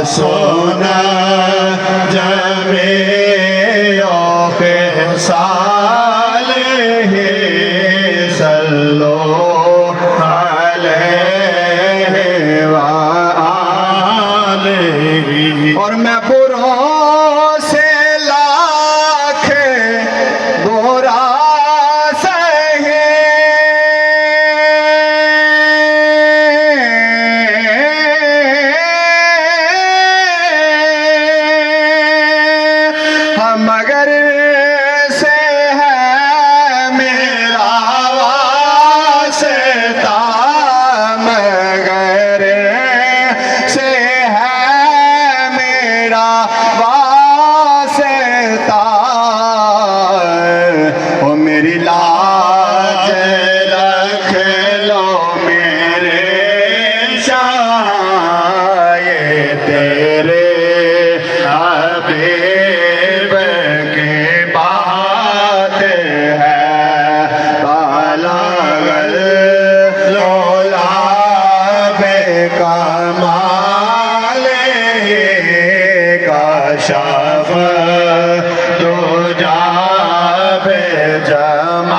سونا جمیعوں کے صالح صلو علیہ وآلہ اور میں بروں سے لاکھ برا مگر سے ہے میرا واسطہ مگر سے ہے میرا واسطہ او میری لاج رکھ لو میرے شاہ یہ تیرے حبیب کشف دجا بجمال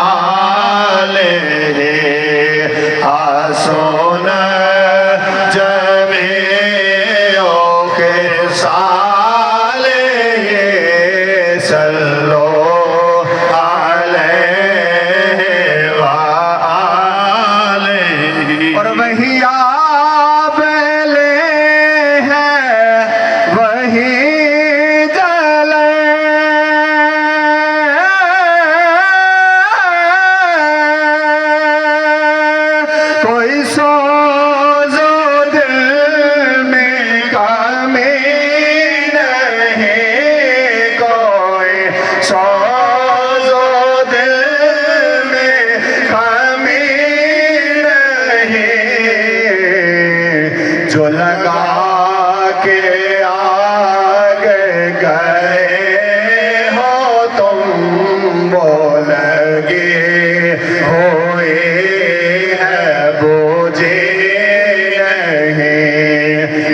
حسن جمیعوں کے صالح صلو علیہ وآلہ اور وہی آپ لے ہیں وہی کوئی سوز دل میں کمی نہیں کوئی سوز دل میں کمی نہیں جو لگا کے آگے گئے ہو تم وہ لگے ہوئے بوجھے نہیں